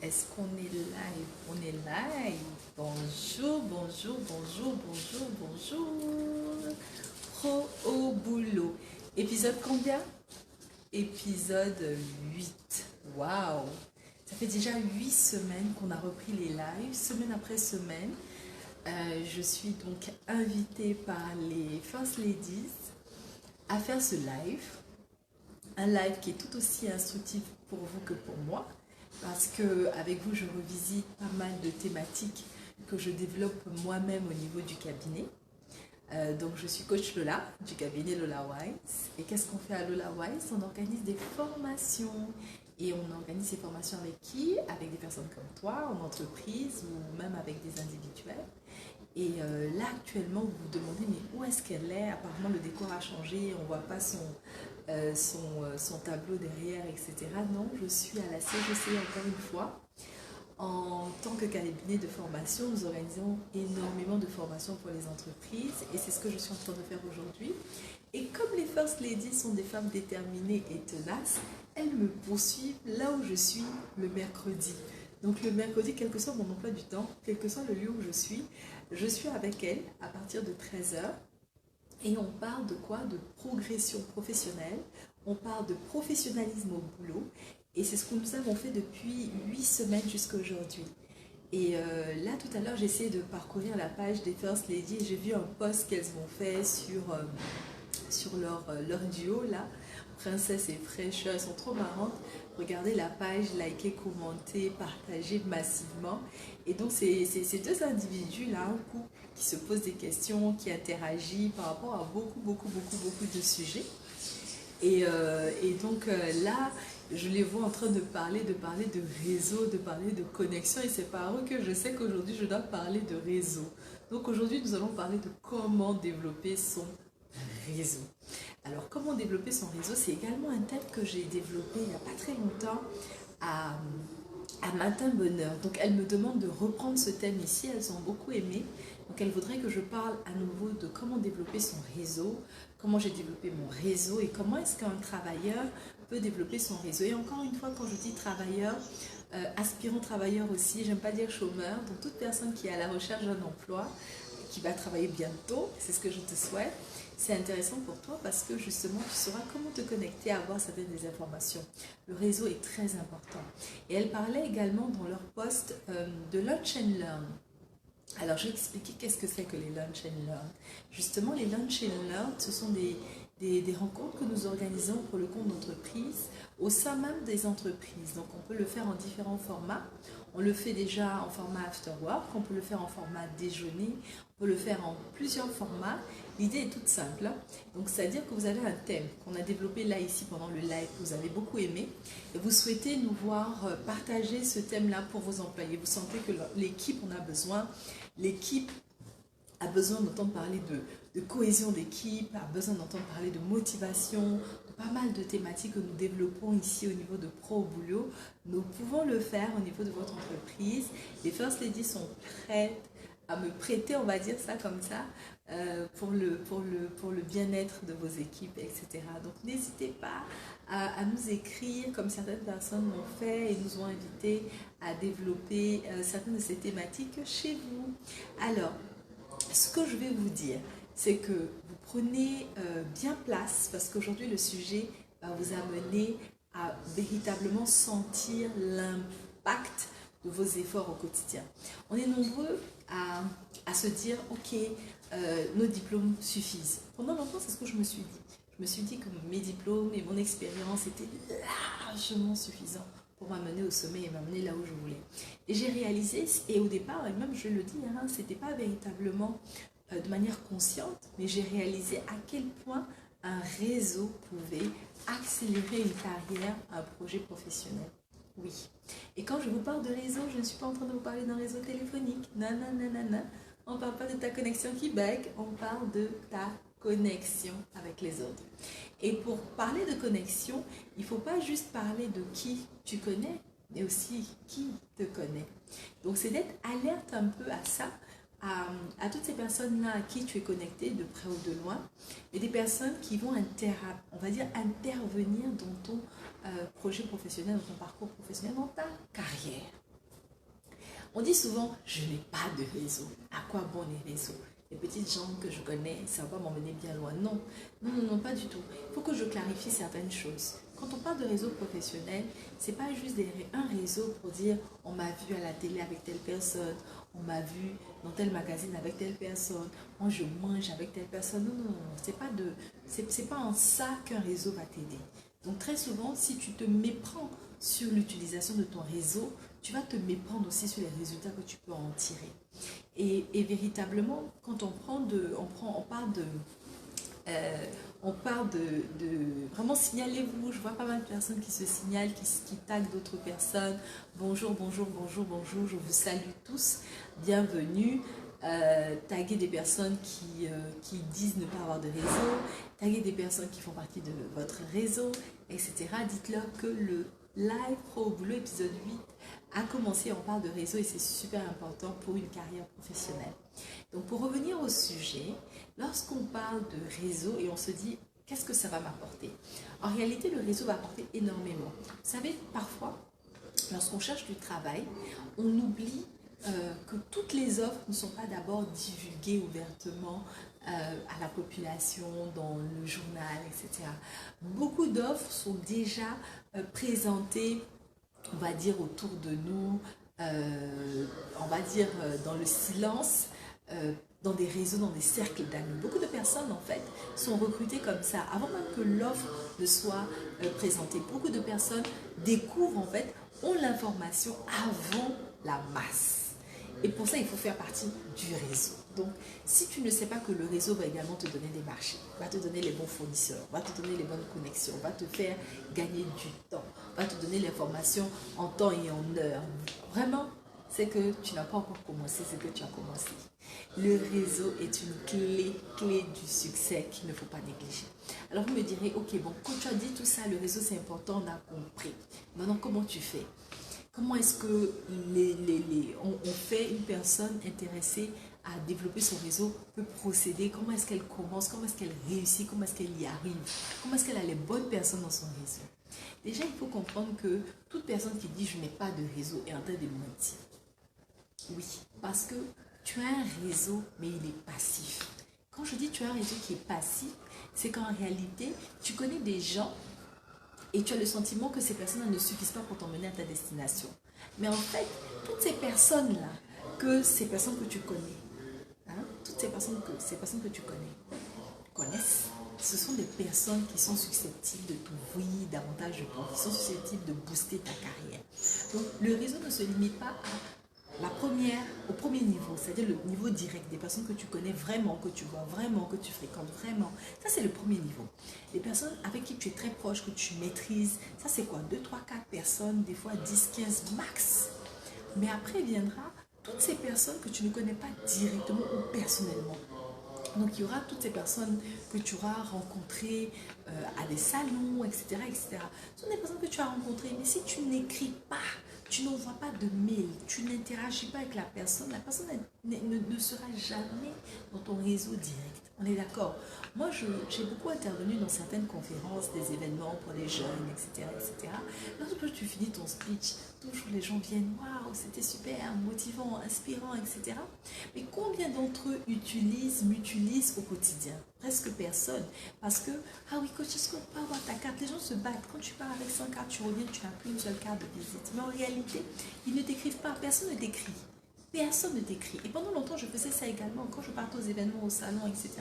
Est-ce qu'on est live? On est live. Bonjour, bonjour, bonjour, bonjour, bonjour. Pro au boulot. Épisode combien? Épisode 8. Waouh! Ça fait déjà 8 semaines qu'on a repris les lives, semaine après semaine. Je suis donc invitée par les First Ladies à faire ce live. Un live qui est tout aussi instructif pour vous que pour moi, parce que avec vous, je revisite pas mal de thématiques que je développe moi-même au niveau du cabinet. Donc, je suis coach Lola du cabinet Lola Wise. Et qu'est-ce qu'on fait à Lola Wise? On organise des formations. Et on organise ces formations avec qui? Avec des personnes comme toi, en entreprise ou même avec des individuels. Et là, actuellement, vous vous demandez, mais où est-ce qu'elle est? Apparemment, le décor a changé, on ne voit pas son tableau derrière, etc. Non, je suis à la CGC encore une fois. En tant que cabinet de formation, nous organisons énormément de formations pour les entreprises et c'est ce que je suis en train de faire aujourd'hui. Et comme les First Ladies sont des femmes déterminées et tenaces, elles me poursuivent là où je suis le mercredi. Donc le mercredi, quel que soit mon emploi du temps, quel que soit le lieu où je suis avec elles à partir de 13 heures. Et on parle de quoi? De progression professionnelle, on parle de professionnalisme au boulot. Et c'est ce que nous avons fait depuis 8 semaines jusqu'à aujourd'hui. Et là, tout à l'heure, j'ai essayé de parcourir la page des First Ladies et j'ai vu un post qu'elles ont fait sur leur duo, là, Princesse et Fraîcheur. Elles sont trop marrantes. Regardez la page, likez, commentez, partagez massivement. Et donc, c'est ces deux individus-là, un couple, qui se posent des questions, qui interagissent par rapport à beaucoup de sujets. Et donc là, je les vois en train de parler de réseau, de parler de connexion. Et c'est par eux que je sais qu'aujourd'hui, je dois parler de réseau. Donc aujourd'hui, nous allons parler de comment développer son réseau. Alors, comment développer son réseau, c'est également un thème que j'ai développé il n'y a pas très longtemps à, à Matin Bonheur. Donc, elles me demandent de reprendre ce thème ici. Elles ont beaucoup aimé. Donc, elles voudraient que je parle à nouveau de comment développer son réseau, comment j'ai développé mon réseau et comment est-ce qu'un travailleur peut développer son réseau. Et encore une fois, quand je dis travailleur, aspirant travailleur aussi, j'aime pas dire chômeur, donc toute personne qui est à la recherche d'un emploi, qui va travailler bientôt, c'est ce que je te souhaite. C'est intéressant pour toi parce que justement tu sauras comment te connecter à avoir certaines des informations. Le réseau est très important. Et elle parlait également dans leur post de Lunch and Learn. Alors, je vais expliquer qu'est-ce que c'est que les Lunch and Learn. Justement, les Lunch and Learn, ce sont des rencontres que nous organisons pour le compte d'entreprise au sein même des entreprises. Donc, on peut le faire en différents formats. On le fait déjà en format after work, on peut le faire en format déjeuner, on peut le faire en plusieurs formats. L'idée est toute simple. Donc, c'est-à-dire que vous avez un thème qu'on a développé là, ici, pendant le live, que vous avez beaucoup aimé, et vous souhaitez nous voir partager ce thème-là pour vos employés. Vous sentez que l'équipe en a besoin. L'équipe a besoin d'entendre parler de cohésion d'équipe, a besoin d'entendre parler de motivation, de pas mal de thématiques que nous développons ici au niveau de Pro au boulot. Nous pouvons le faire au niveau de votre entreprise. Les First Ladies sont prêtes à me prêter, on va dire ça comme ça, pour le bien-être de vos équipes, etc. Donc n'hésitez pas à nous écrire comme certaines personnes l'ont fait et nous ont invités à développer certaines de ces thématiques chez vous. Alors, ce que je vais vous dire, c'est que vous prenez bien place parce qu'aujourd'hui le sujet va vous amener à véritablement sentir l'impact de vos efforts au quotidien. On est nombreux à se dire, ok, nos diplômes suffisent. Pendant longtemps, c'est ce que je me suis dit. Je me suis dit que mes diplômes et mon expérience étaient largement suffisants pour m'amener au sommet et m'amener là où je voulais. Et j'ai réalisé, et au départ, et même je le dis, hein, c'était pas véritablement de manière consciente, mais j'ai réalisé à quel point un réseau pouvait accélérer une carrière, un projet professionnel. Oui. Et quand je vous parle de réseau, je ne suis pas en train de vous parler d'un réseau téléphonique. Non, non, non, non, non. On ne parle pas de ta connexion qui bug, on parle de ta connexion avec les autres. Et pour parler de connexion, il ne faut pas juste parler de qui tu connais, mais aussi qui te connaît. Donc c'est d'être alerte un peu à ça, à toutes ces personnes-là à qui tu es connecté de près ou de loin, et des personnes qui vont on va dire intervenir dans ton projet professionnel, dans ton parcours professionnel, dans ta carrière. On dit souvent, je n'ai pas de réseau. À quoi bon les réseaux? Les petites gens que je connais, ça ne va pas m'emmener bien loin. Non, non, non, non, pas du tout. Il faut que je clarifie certaines choses. Quand on parle de réseau professionnel, c'est pas juste un réseau pour dire on m'a vu à la télé avec telle personne, on m'a vu dans tel magazine avec telle personne, moi je mange avec telle personne. Non, non, non, c'est pas en ça qu'un réseau va t'aider. Donc très souvent, si tu te méprends sur l'utilisation de ton réseau, tu vas te méprendre aussi sur les résultats que tu peux en tirer. Et véritablement, quand on parle de vraiment signalez-vous. Je vois pas mal de personnes qui se signalent, qui taguent d'autres personnes. Bonjour, bonjour, bonjour, bonjour. Je vous salue tous. Bienvenue. Taguer des personnes qui disent ne pas avoir de réseau. Taguer des personnes qui font partie de votre réseau, etc. Dites-leur que le live Pro au boulot épisode 8 a commencé. On parle de réseau et c'est super important pour une carrière professionnelle. Donc pour revenir au sujet, lorsqu'on parle de réseau et on se dit qu'est-ce que ça va m'apporter? En réalité, le réseau va apporter énormément. Vous savez, parfois, lorsqu'on cherche du travail, on oublie que toutes les offres ne sont pas d'abord divulguées ouvertement à la population, dans le journal, etc. Beaucoup d'offres sont déjà présentées, on va dire, autour de nous, on va dire dans le silence, dans des réseaux, dans des cercles d'amis. Beaucoup de personnes, en fait, sont recrutées comme ça, avant même que l'offre ne soit présentée. Beaucoup de personnes découvrent, en fait, ont l'information avant la masse. Et pour ça, il faut faire partie du réseau. Donc, si tu ne sais pas que le réseau va également te donner des marchés, va te donner les bons fournisseurs, va te donner les bonnes connexions, va te faire gagner du temps, va te donner l'information en temps et en heure, vraiment, c'est que tu n'as pas encore commencé, c'est que tu as commencé. Le réseau est une clé du succès qu'il ne faut pas négliger. Alors vous me direz, ok, bon, quand tu as dit tout ça, le réseau c'est important, on a compris. Maintenant, comment tu fais? Comment est-ce que on fait une personne intéressée à développer son réseau peut procéder? Comment est-ce qu'elle commence? Comment est-ce qu'elle réussit? Comment est-ce qu'elle y arrive? Comment est-ce qu'elle a les bonnes personnes dans son réseau? Déjà, il faut comprendre que toute personne qui dit « je n'ai pas de réseau » est en train de mentir. Oui, parce que tu as un réseau, mais il est passif. Quand je dis tu as un réseau qui est passif, c'est qu'en réalité, tu connais des gens et tu as le sentiment que ces personnes ne suffisent pas pour t'emmener à ta destination. Mais en fait, toutes ces personnes-là, ces personnes que tu connais, toutes ces personnes que tu connaissent, ce sont des personnes qui sont susceptibles de t'ouvrir davantage de portes, qui sont susceptibles de booster ta carrière. Donc, le réseau ne se limite pas au premier niveau, c'est-à-dire le niveau direct, des personnes que tu connais vraiment, que tu vois vraiment, que tu fréquentes vraiment. Ça, c'est le premier niveau. Les personnes avec qui tu es très proche, que tu maîtrises, ça, c'est quoi? 2, 3, 4 personnes, des fois 10, 15 max. Mais après viendra toutes ces personnes que tu ne connais pas directement ou personnellement. Donc, il y aura toutes ces personnes que tu auras rencontrées à des salons, etc., etc. Ce sont des personnes que tu as rencontrées, mais si tu n'écris pas, tu n'envoies pas de mail, tu n'interagis pas avec la personne ne sera jamais dans ton réseau direct. On est d'accord? Moi, j'ai beaucoup intervenu dans certaines conférences, des événements pour les jeunes, etc., etc. Lorsque tu finis ton speech, toujours les gens viennent, waouh, c'était super, motivant, inspirant, etc. Mais combien d'entre eux m'utilisent au quotidien? Presque personne. Parce que, ah oui, coach, est-ce qu'on peut avoir ta carte? Les gens se battent. Quand tu pars avec 100 cartes, tu reviens, tu n'as plus une seule carte de visite. Mais en réalité, ils ne t'écrivent pas. Personne ne t'écrit. Personne ne t'écrit. Et pendant longtemps, je faisais ça également. Quand je partais aux événements, au salon, etc.,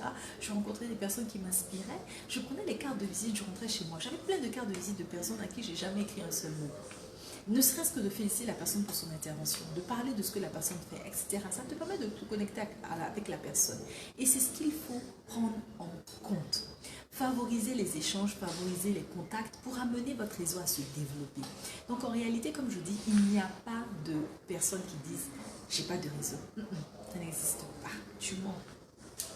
je rencontrais des personnes qui m'inspiraient. Je prenais les cartes de visite, je rentrais chez moi. J'avais plein de cartes de visite de personnes à qui j'ai jamais écrit un seul mot. Ne serait-ce que de féliciter la personne pour son intervention, de parler de ce que la personne fait, etc. Ça te permet de te connecter avec la personne. Et c'est ce qu'il faut prendre en compte. Favoriser les échanges, favoriser les contacts pour amener votre réseau à se développer. Donc en réalité, comme je dis, il n'y a pas de personnes qui disent « j'ai pas de réseau ». Ça n'existe pas. Tu mens.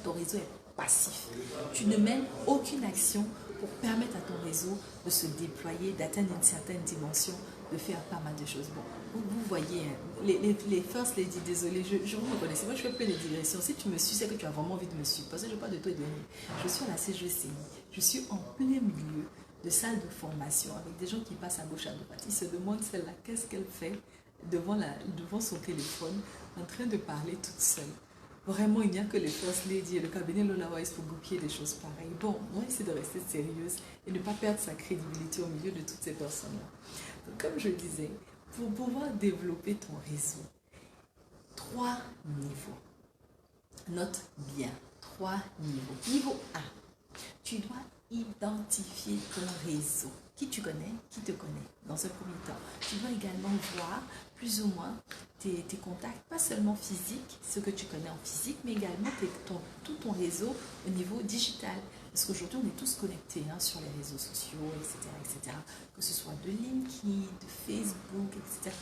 Ton réseau est passif. Tu ne mènes aucune action pour permettre à ton réseau de se déployer, d'atteindre une certaine dimension, de faire pas mal de choses. Bon, vous voyez, les first lady, désolé, je vous reconnaissez. Moi, je fais plein de digressions. Si tu me suis, c'est que tu as vraiment envie de me suivre. Parce que je ne vais pas de toi donner. Je suis à la CGCI. Je suis en plein milieu de salles de formation avec des gens qui passent à gauche, à droite. Ils se demandent celle-là, qu'est-ce qu'elle fait devant son téléphone en train de parler toute seule. Vraiment, il n'y a que les first lady et le cabinet Lola Wise pour booker des choses pareilles. Bon, on va essayer de rester sérieuse et ne pas perdre sa crédibilité au milieu de toutes ces personnes-là. Donc, comme je disais, pour pouvoir développer ton réseau, 3 niveaux. Note bien, 3 niveaux. Niveau 1, tu dois identifier ton réseau. Qui tu connais, qui te connaît dans ce premier temps. Tu dois également voir plus ou moins tes contacts, pas seulement physiques, ce que tu connais en physique, mais également tout ton réseau au niveau digital. Parce qu'aujourd'hui, on est tous connectés sur les réseaux sociaux, etc. Que ce soit de LinkedIn, de Facebook, etc.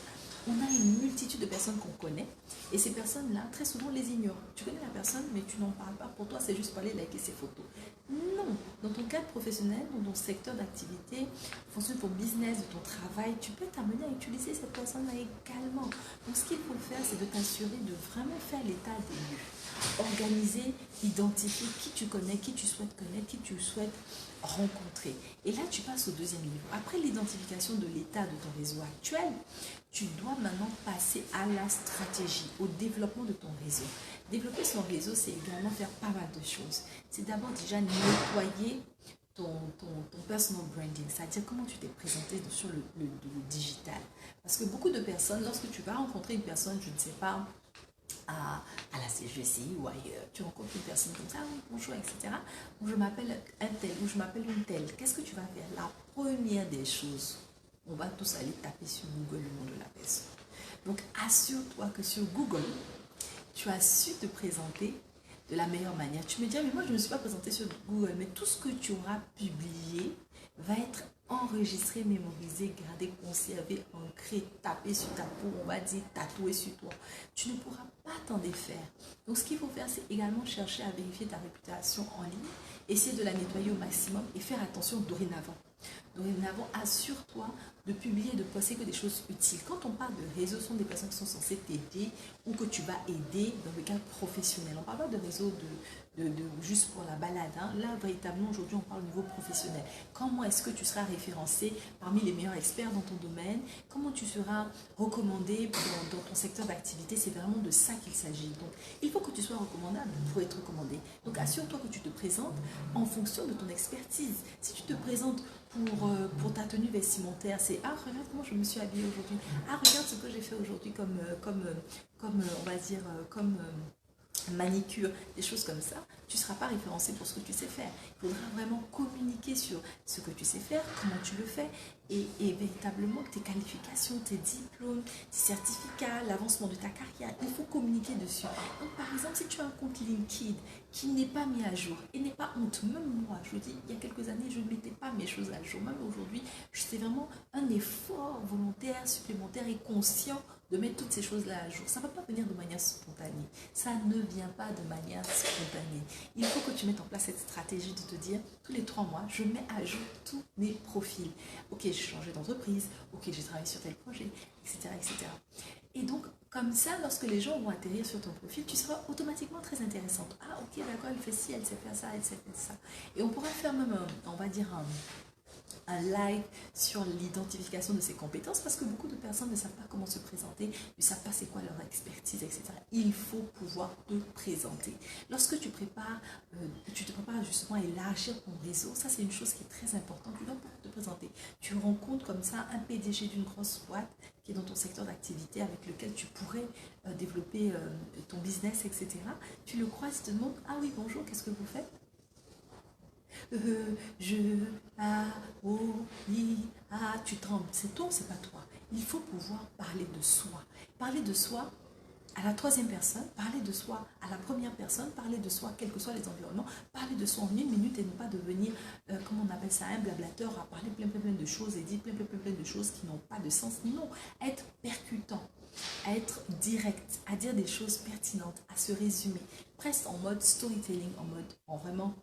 On a une multitude de personnes qu'on connaît et ces personnes-là, très souvent, on les ignore. Tu connais la personne, mais tu n'en parles pas. Pour toi, c'est juste pour aller liker ses photos. Non, dans ton cadre professionnel, dans ton secteur d'activité, en fonction de ton business, de ton travail, tu peux t'amener à utiliser cette personne-là également. Donc, ce qu'il faut faire, c'est de t'assurer de vraiment faire l'état des lieux. Organiser, identifier qui tu connais, qui tu souhaites connaître, qui tu souhaites rencontrer. Et là, tu passes au deuxième niveau. Après l'identification de l'état de ton réseau actuel, tu dois maintenant passer à la stratégie, au développement de ton réseau. Développer son réseau, c'est également faire pas mal de choses. C'est d'abord déjà nettoyer ton personal branding, c'est-à-dire comment tu t'es présenté sur le digital. Parce que beaucoup de personnes, lorsque tu vas rencontrer une personne, je ne sais pas, à la CGC ou ailleurs, tu rencontres une personne comme ça, bonjour, etc. Je m'appelle un tel ou je m'appelle une telle. Qu'est-ce que tu vas faire? La première des choses, on va tous aller taper sur Google le nom de la personne. Donc, assure-toi que sur Google, tu as su te présenter de la meilleure manière. Tu me dis, mais moi, je ne me suis pas présentée sur Google, mais tout ce que tu auras publié va être enregistré, mémorisé, gardé, conservé, ancré, tapé sur ta peau, on va dire tatoué sur toi. Tu ne pourras pas t'en défaire. Donc, ce qu'il faut faire, c'est également chercher à vérifier ta réputation en ligne, essayer de la nettoyer au maximum et faire attention dorénavant. Dorénavant, assure-toi de publier et de poster que des choses utiles. Quand on parle de réseaux, ce sont des personnes qui sont censées t'aider ou que tu vas aider dans le cadre professionnel. On ne parle pas de réseau juste pour la balade. Là, véritablement, aujourd'hui, on parle au niveau professionnel. Comment est-ce que tu seras référencé parmi les meilleurs experts dans ton domaine? Comment tu seras recommandé dans ton secteur d'activité? C'est vraiment de ça qu'il s'agit. Donc, il faut que tu sois recommandable pour être recommandé. Donc, assure-toi que tu te présentes en fonction de ton expertise. Si tu te présentes pour ta tenue vestimentaire, c'est ah, regarde comment je me suis habillée aujourd'hui, ah, regarde ce que j'ai fait aujourd'hui comme on va dire comme manicure, des choses comme ça, tu ne seras pas référencé pour ce que tu sais faire. Il faudra vraiment communiquer sur ce que tu sais faire, comment tu le fais, et véritablement tes qualifications, tes diplômes, tes certificats, l'avancement de ta carrière, il faut communiquer dessus. Donc par exemple, si tu as un compte LinkedIn qui n'est pas mis à jour et n'est pas honte, même moi, je dis, il y a quelques années, je ne mettais pas mes choses à jour, même aujourd'hui, c'est vraiment un effort volontaire, supplémentaire et conscient de mettre toutes ces choses-là à jour. Ça ne va pas venir de manière spontanée. Ça ne vient pas de manière spontanée. Il faut que tu mettes en place cette stratégie de te dire, tous les 3 mois, je mets à jour tous mes profils. Ok, j'ai changé d'entreprise. Ok, j'ai travaillé sur tel projet, etc., etc. Et donc, comme ça, lorsque les gens vont atterrir sur ton profil, tu seras automatiquement très intéressante. Ah, ok, d'accord, elle fait ci, elle sait faire ça, elle sait faire ça. Et on pourra faire même, on va dire, un live sur l'identification de ses compétences parce que beaucoup de personnes ne savent pas comment se présenter, ne savent pas c'est quoi leur expertise, etc. Il faut pouvoir te présenter. Lorsque tu te prépares justement à élargir ton réseau, ça c'est une chose qui est très importante. Tu dois pouvoir te présenter. Tu rencontres comme ça un PDG d'une grosse boîte qui est dans ton secteur d'activité avec lequel tu pourrais développer ton business, etc. Tu le croises, tu te demandes, ah oui, bonjour, qu'est-ce que vous faites? Tu trembles, c'est toi, c'est pas toi. Il faut pouvoir parler de soi. Parler de soi à la troisième personne, parler de soi à la première personne, parler de soi, quels que soient les environnements, parler de soi en 1 minute et ne pas devenir, comment on appelle ça, un blablateur à parler plein de choses et dire plein de choses qui n'ont pas de sens. Non, être percutant, à être direct, à dire des choses pertinentes, à se résumer, presque en mode storytelling, en vraiment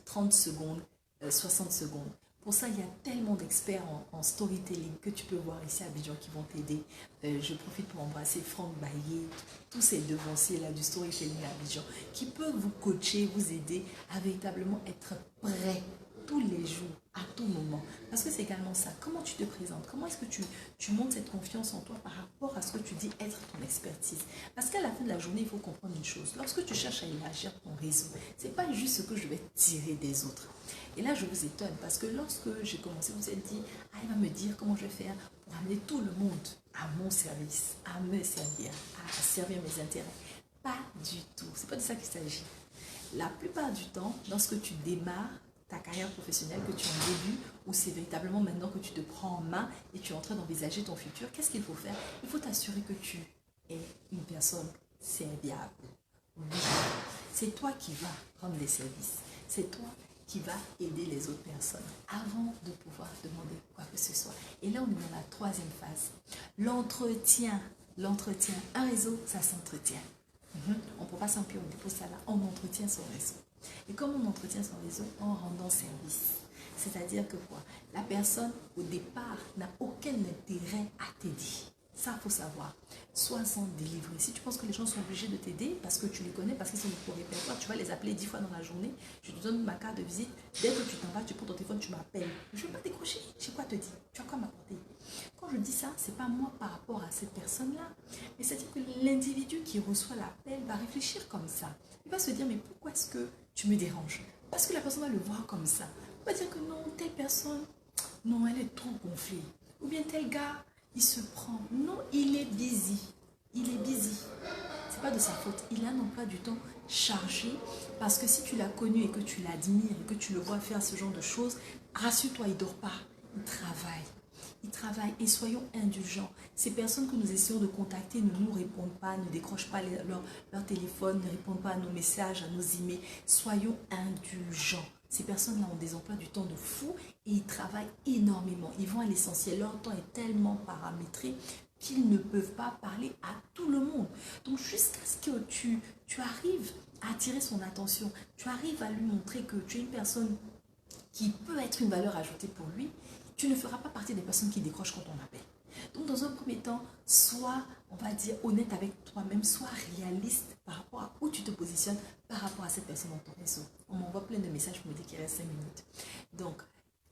30 secondes, 60 secondes. Pour ça, il y a tellement d'experts en storytelling que tu peux voir ici à Abidjan qui vont t'aider. Je profite pour embrasser Franck Baillet, tous ces devanciers là du storytelling à Abidjan qui peuvent vous coacher, vous aider à véritablement être prêt tous les jours, à tout moment. Parce que c'est également ça. Comment tu te présentes? Comment est-ce que tu montes cette confiance en toi par rapport à ce que tu dis être ton expertise? Parce qu'à la fin de la journée, il faut comprendre une chose. Lorsque tu cherches à élargir ton réseau, c'est pas juste ce que je vais tirer des autres. Et là, je vous étonne parce que lorsque j'ai commencé, vous êtes dit, ah, il va me dire comment je vais faire pour amener tout le monde à mon service, à me servir, à servir mes intérêts. Pas du tout. C'est pas de ça qu'il s'agit. La plupart du temps, lorsque tu démarres ta carrière professionnelle, que tu es en début, ou c'est véritablement maintenant que tu te prends en main et tu es en train d'envisager ton futur, qu'est-ce qu'il faut faire? Il faut t'assurer que tu es une personne serviable. Oui. C'est toi qui vas rendre les services. C'est toi qui va aider les autres personnes avant de pouvoir demander quoi que ce soit. Et là, on est dans la troisième phase. L'entretien. L'entretien. Un réseau, ça s'entretient. On ne peut pas s'empirer, on dépose ça là. On entretient son réseau. Et comme on entretient son réseau, en rendant service. C'est-à-dire que quoi? La personne, au départ, n'a aucun intérêt à t'aider. Ça, il faut savoir. Sois sans délivrer. Si tu penses que les gens sont obligés de t'aider parce que tu les connais, parce qu'ils sont pour répertoire, tu vas les appeler 10 fois dans la journée. Je te donne ma carte de visite. Dès que tu t'en vas, tu prends ton téléphone, tu m'appelles. Je ne vais pas décrocher. J'ai quoi te dire? Tu as quoi m'apporter? Quand je dis ça, ce n'est pas moi par rapport à cette personne-là. Mais c'est-à-dire que l'individu qui reçoit l'appel va réfléchir comme ça. Il va se dire, mais pourquoi est-ce que tu me déranges? Parce que la personne va le voir comme ça. Il va dire que non, telle personne, non, elle est trop gonflée. Ou bien tel gars, il se prend. Non, il est busy. Il est busy. C'est pas de sa faute. Il a un emploi du temps chargé parce que si tu l'as connu et que tu l'admires et que tu le vois faire ce genre de choses, rassure-toi, il dort pas. Il travaille. Il travaille et soyons indulgents. Ces personnes que nous essayons de contacter ne nous répondent pas, ne décrochent pas leur téléphone, ne répondent pas à nos messages, à nos emails. Soyons indulgents. Ces personnes-là ont des emplois du temps de fou et ils travaillent énormément. Ils vont à l'essentiel. Leur temps est tellement paramétré qu'ils ne peuvent pas parler à tout le monde. Donc jusqu'à ce que tu arrives à attirer son attention, tu arrives à lui montrer que tu es une personne qui peut être une valeur ajoutée pour lui, tu ne feras pas partie des personnes qui décrochent quand on appelle. Donc dans un premier temps, sois, on va dire, honnête avec toi-même, sois réaliste par rapport à où tu te positionnes par rapport à cette personne dans ton réseau. On m'envoie plein de messages pour me dire qu'il reste 5 minutes. Donc,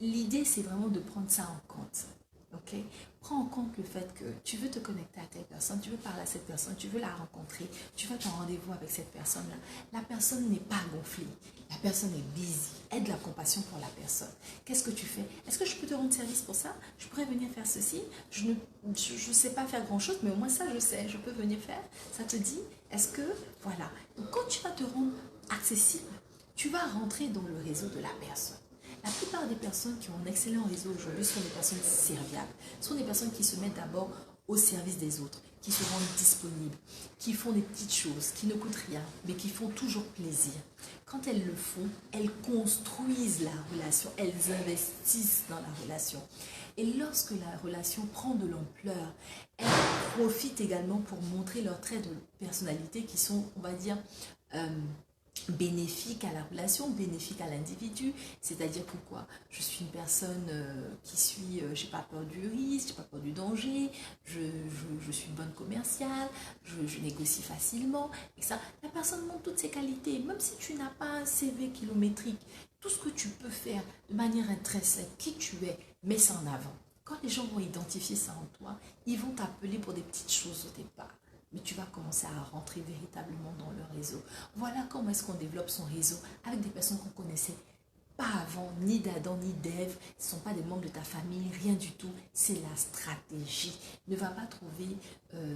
l'idée, c'est vraiment de prendre ça en compte. Ok? Prends en compte le fait que tu veux te connecter à telle personne, tu veux parler à cette personne, tu veux la rencontrer, tu veux être en rendez-vous avec cette personne-là. La personne n'est pas gonflée, la personne est busy. Aie de la compassion pour la personne. Qu'est-ce que tu fais? Est-ce que je peux te rendre service pour ça? Je pourrais venir faire ceci. Je ne sais pas faire grand-chose, mais au moins ça, je sais. Je peux venir faire. Ça te dit? Est-ce que... Voilà. Donc, quand tu vas te rendre accessible, tu vas rentrer dans le réseau de la personne. La plupart des personnes qui ont un excellent réseau aujourd'hui sont des personnes serviables. Sont des personnes qui se mettent d'abord au service des autres, qui se rendent disponibles, qui font des petites choses, qui ne coûtent rien, mais qui font toujours plaisir. Quand elles le font, elles construisent la relation, elles investissent dans la relation. Et lorsque la relation prend de l'ampleur, elles profitent également pour montrer leurs traits de personnalité qui sont, on va dire, bénéfique à la relation, bénéfique à l'individu, c'est-à-dire pourquoi je suis une personne qui suis, j'ai pas peur du risque, j'ai pas peur du danger, je suis une bonne commerciale, je négocie facilement, et ça, la personne montre toutes ses qualités, même si tu n'as pas un CV kilométrique, tout ce que tu peux faire de manière intrinsèque, qui tu es, mets ça en avant. Quand les gens vont identifier ça en toi, ils vont t'appeler pour des petites choses au départ. Mais tu vas commencer à rentrer véritablement dans le réseau. Voilà comment est-ce qu'on développe son réseau avec des personnes qu'on connaissait pas avant, ni d'Adam, ni d'Ève. Ce ne sont pas des membres de ta famille, rien du tout. C'est la stratégie. Ne va pas trouver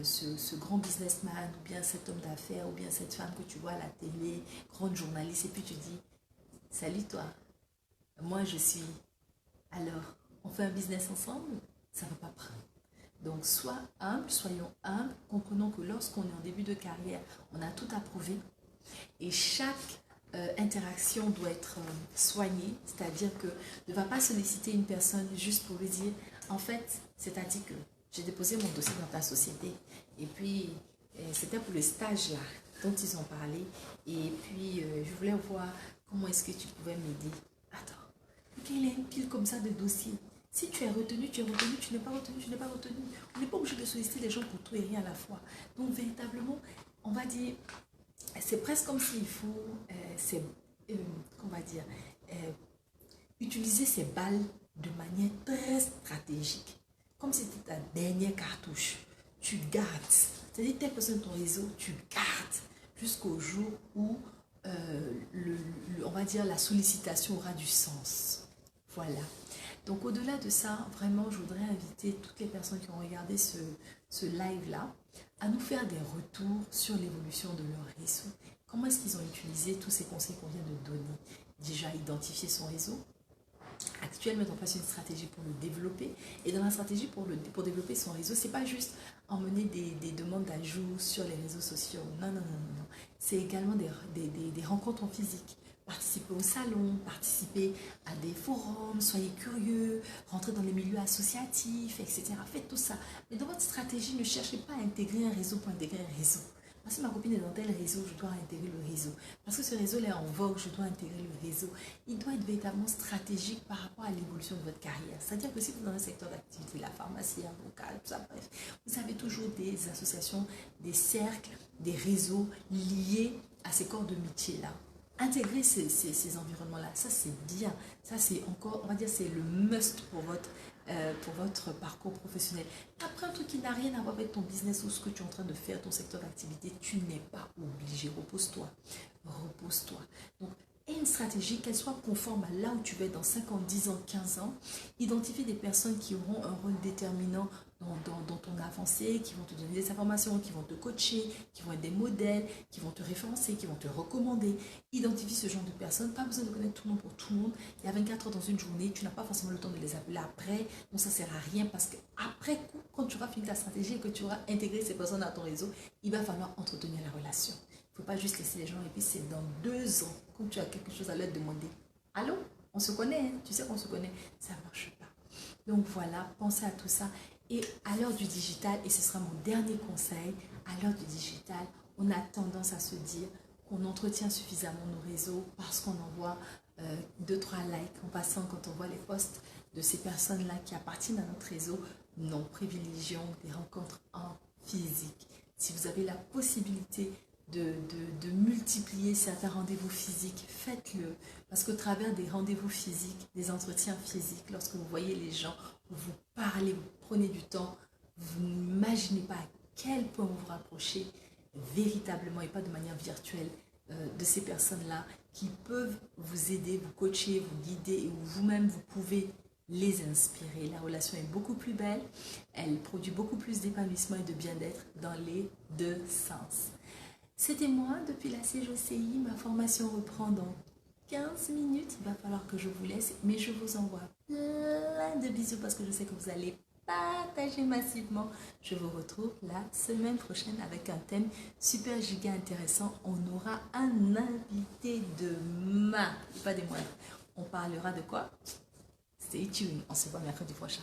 ce grand businessman, ou bien cet homme d'affaires, ou bien cette femme que tu vois à la télé, grande journaliste, et puis tu dis, salut toi, moi je suis... Alors, on fait un business ensemble? Ça ne va pas prendre. Donc, sois humble, soyons humbles, comprenons que lorsqu'on est en début de carrière, on a tout à prouver et chaque interaction doit être soignée, c'est-à-dire que ne va pas solliciter une personne juste pour lui dire, en fait, c'est-à-dire que j'ai déposé mon dossier dans ta société et puis c'était pour le stage là dont ils ont parlé et puis je voulais voir comment est-ce que tu pouvais m'aider. Attends, il a une pile comme ça de dossiers. Si tu es retenu, tu es retenu, tu n'es pas retenu, tu n'es pas retenu. On n'est pas obligé de solliciter les gens pour tout et rien à la fois. Donc, véritablement, on va dire, c'est presque comme s'il faut, on va dire, utiliser ces balles de manière très stratégique. Comme si c'était ta dernière cartouche. Tu gardes. C'est-à-dire, telle personne de ton réseau, tu gardes jusqu'au jour où, on va dire, la sollicitation aura du sens. Voilà. Donc, au-delà de ça, vraiment, je voudrais inviter toutes les personnes qui ont regardé ce live-là à nous faire des retours sur l'évolution de leur réseau. Comment est-ce qu'ils ont utilisé tous ces conseils qu'on vient de donner? Déjà, identifier son réseau. Actuellement, mettre en place une stratégie pour le développer. Et dans la stratégie pour développer son réseau, c'est pas juste emmener des demandes d'ajout sur les réseaux sociaux. Non, non, non, non, non. C'est également des rencontres en physique. Participer au salon, participer à des forums, soyez curieux, rentrer dans les milieux associatifs, etc. Faites tout ça. Mais dans votre stratégie, ne cherchez pas à intégrer un réseau pour intégrer un réseau. Si ma copine est dans tel réseau, je dois intégrer le réseau. Parce que ce réseau est en vogue, je dois intégrer le réseau. Il doit être véritablement stratégique par rapport à l'évolution de votre carrière. C'est-à-dire que si vous êtes dans un secteur d'activité, la pharmacie, avocat, tout ça, bref, vous avez toujours des associations, des cercles, des réseaux liés à ces corps de métier-là. Intégrer ces environnements-là, ça c'est bien. Ça c'est encore, on va dire, c'est le must pour votre parcours professionnel. Après, un truc qui n'a rien à voir avec ton business ou ce que tu es en train de faire, ton secteur d'activité, tu n'es pas obligé. Repose-toi. Repose-toi. Donc, et une stratégie, qu'elle soit conforme à là où tu vas être dans 5 ans, 10 ans, 15 ans. Identifie des personnes qui auront un rôle déterminant dans ton avancée, qui vont te donner des informations, qui vont te coacher, qui vont être des modèles, qui vont te référencer, qui vont te recommander. Identifie ce genre de personnes. Pas besoin de connaître tout le monde pour tout le monde. Il y a 24 heures dans une journée, tu n'as pas forcément le temps de les appeler après. Donc ça ne sert à rien parce qu'après coup, quand tu auras fini ta stratégie et que tu auras intégré ces personnes à ton réseau, il va falloir entretenir la relation. Il ne faut pas juste laisser les gens et puis c'est dans 2 ans, quand tu as quelque chose à leur demander. Allô? On se connaît, hein? Tu sais qu'on se connaît. Ça ne marche pas. Donc voilà, pensez à tout ça. Et à l'heure du digital, et ce sera mon dernier conseil, à l'heure du digital, on a tendance à se dire qu'on entretient suffisamment nos réseaux parce qu'on envoie 2-3 likes en passant quand on voit les posts de ces personnes-là qui appartiennent à notre réseau. Non, privilégions des rencontres en physique. Si vous avez la possibilité de multiplier certains rendez-vous physiques, faites-le. Parce qu'au travers des rendez-vous physiques, des entretiens physiques, lorsque vous voyez les gens, vous parlez, vous prenez du temps, vous n'imaginez pas à quel point vous vous rapprochez véritablement et pas de manière virtuelle de ces personnes-là qui peuvent vous aider, vous coacher, vous guider et vous-même vous pouvez les inspirer. La relation est beaucoup plus belle, elle produit beaucoup plus d'épanouissement et de bien-être dans les 2 sens. C'était moi depuis la CJOCI, ma formation reprend dans 15 minutes, il va falloir que je vous laisse, mais je vous envoie plein de bisous parce que je sais que vous allez partager massivement. Je vous retrouve la semaine prochaine avec un thème super giga intéressant. On aura un invité de marque, pas des moindres. On parlera de quoi? Stay tuned, on se voit mercredi prochain.